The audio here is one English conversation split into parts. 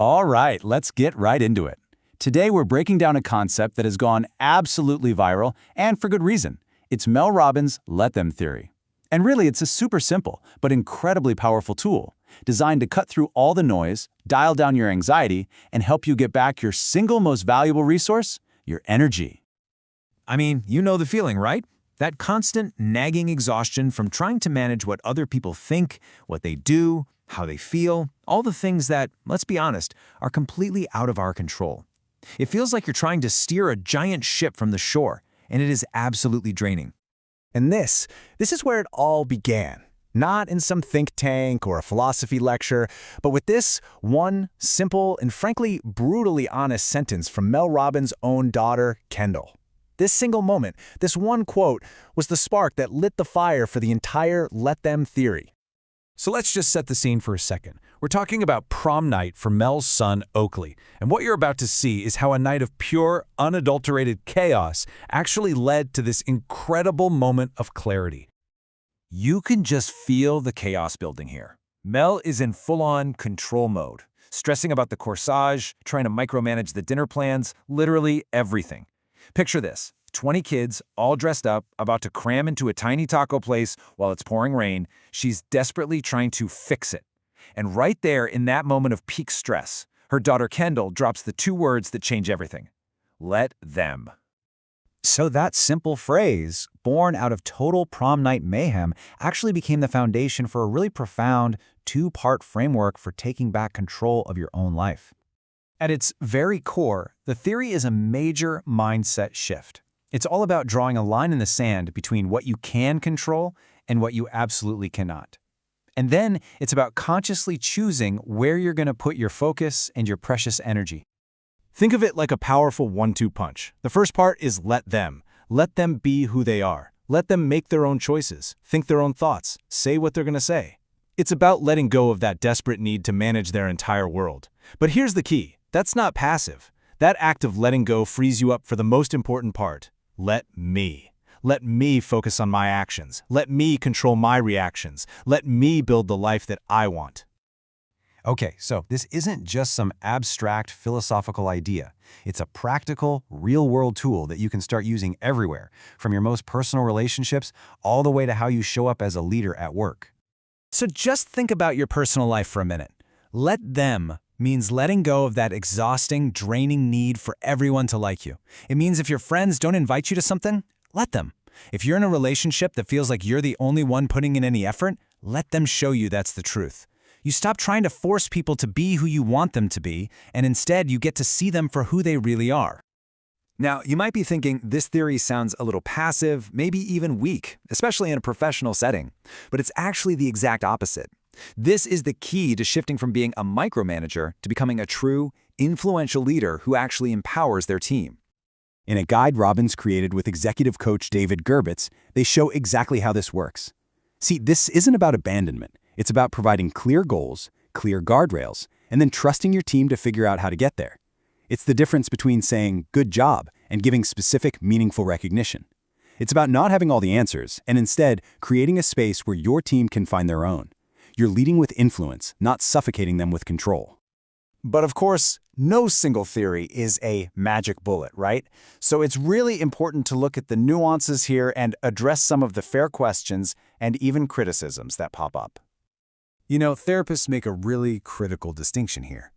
All right, let's get right into it. Today we're breaking down a concept that has gone absolutely viral, and for good reason. It's Mel Robbins' Let Them theory. And really, it's a super simple, but incredibly powerful tool, designed to cut through all the noise, dial down your anxiety, and help you get back your single most valuable resource, your energy. I mean, you know the feeling, right? That constant, nagging exhaustion from trying to manage what other people think, what they do, how they feel, all the things that, let's be honest, are completely out of our control. It feels like you're trying to steer a giant ship from the shore, and it is absolutely draining. And this is where it all began. Not in some think tank or a philosophy lecture, but with this one simple and frankly brutally honest sentence from Mel Robbins' own daughter, Kendall. This single moment, this one quote, was the spark that lit the fire for the entire Let Them theory. So let's just set the scene for a second. We're talking about prom night for Mel's son, Oakley. And what you're about to see is how a night of pure, unadulterated chaos actually led to this incredible moment of clarity. You can just feel the chaos building here. Mel is in full-on control mode, stressing about the corsage, trying to micromanage the dinner plans, literally everything. Picture this, 20 kids, all dressed up, about to cram into a tiny taco place while it's pouring rain. She's desperately trying to fix it. And right there, in that moment of peak stress, her daughter Kendall drops the two words that change everything. Let them. So that simple phrase, born out of total prom night mayhem, actually became the foundation for a really profound two-part framework for taking back control of your own life. At its very core, the theory is a major mindset shift. It's all about drawing a line in the sand between what you can control and what you absolutely cannot. And then it's about consciously choosing where you're going to put your focus and your precious energy. Think of it like a powerful 1-2 punch. The first part is let them. Let them be who they are. Let them make their own choices, think their own thoughts, say what they're going to say. It's about letting go of that desperate need to manage their entire world. But here's the key. That's not passive. That act of letting go frees you up for the most important part. Let me. Let me focus on my actions. Let me control my reactions. Let me build the life that I want. Okay, so this isn't just some abstract philosophical idea. It's a practical, real-world tool that you can start using everywhere, from your most personal relationships all the way to how you show up as a leader at work. So just think about your personal life for a minute. Let them means letting go of that exhausting, draining need for everyone to like you. It means if your friends don't invite you to something, let them. If you're in a relationship that feels like you're the only one putting in any effort, let them show you that's the truth. You stop trying to force people to be who you want them to be, and instead you get to see them for who they really are. Now, you might be thinking this theory sounds a little passive, maybe even weak, especially in a professional setting. But it's actually the exact opposite. This is the key to shifting from being a micromanager to becoming a true, influential leader who actually empowers their team. In a guide Robbins created with executive coach David Gerbitz, they show exactly how this works. See, this isn't about abandonment. It's about providing clear goals, clear guardrails, and then trusting your team to figure out how to get there. It's the difference between saying, "good job," and giving specific, meaningful recognition. It's about not having all the answers, and instead creating a space where your team can find their own. You're leading with influence, not suffocating them with control. But of course, no single theory is a magic bullet, right? So it's really important to look at the nuances here and address some of the fair questions and even criticisms that pop up. You know, therapists make a really critical distinction here.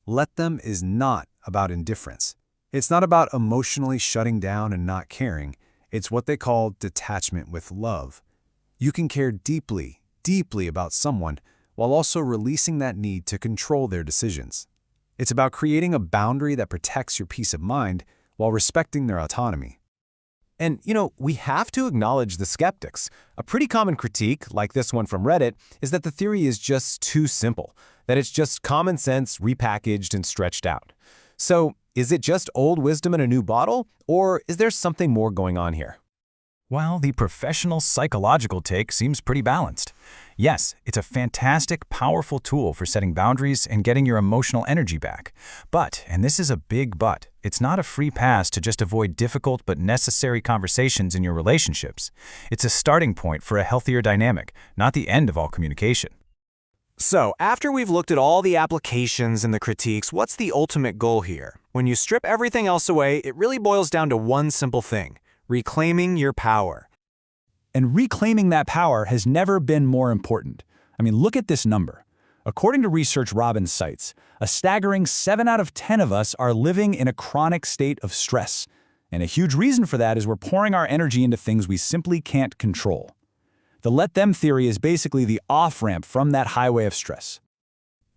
Let them is not about indifference. It's not about emotionally shutting down and not caring. It's what they call detachment with love. You can care deeply about someone while also releasing that need to control their decisions. It's about creating a boundary that protects your peace of mind while respecting their autonomy. And, you know, we have to acknowledge the skeptics. A pretty common critique, like this one from Reddit, is that the theory is just too simple, that it's just common sense repackaged and stretched out. So, is it just old wisdom in a new bottle, or is there something more going on here? Well, the professional psychological take seems pretty balanced. Yes, it's a fantastic, powerful tool for setting boundaries and getting your emotional energy back. But, and this is a big but, it's not a free pass to just avoid difficult but necessary conversations in your relationships. It's a starting point for a healthier dynamic, not the end of all communication. So, after we've looked at all the applications and the critiques, what's the ultimate goal here? When you strip everything else away, it really boils down to one simple thing: reclaiming your power. And reclaiming that power has never been more important. I mean, look at this number. According to research Robbins cites, a staggering 7 out of 10 of us are living in a chronic state of stress. And a huge reason for that is we're pouring our energy into things we simply can't control. The let them theory is basically the off-ramp from that highway of stress.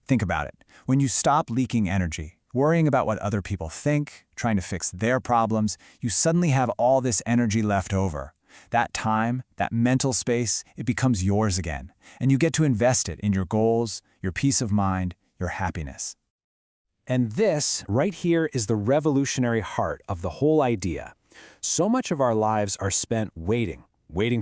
Think about it. When you stop leaking energy, worrying about what other people think, trying to fix their problems, you suddenly have all this energy left over. That time, that mental space, it becomes yours again, and you get to invest it in your goals, your peace of mind, your happiness. And this, right here, is the revolutionary heart of the whole idea. So much of our lives are spent waiting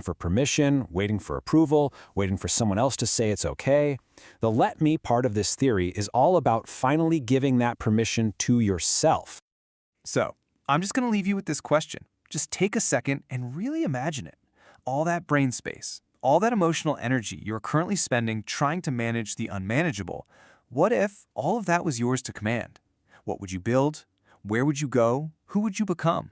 for permission, waiting for approval, waiting for someone else to say it's okay. The let me part of this theory is all about finally giving that permission to yourself. So, I'm just going to leave you with this question. Just take a second and really imagine it. All that brain space, all that emotional energy you're currently spending trying to manage the unmanageable. What if all of that was yours to command? What would you build? Where would you go? Who would you become?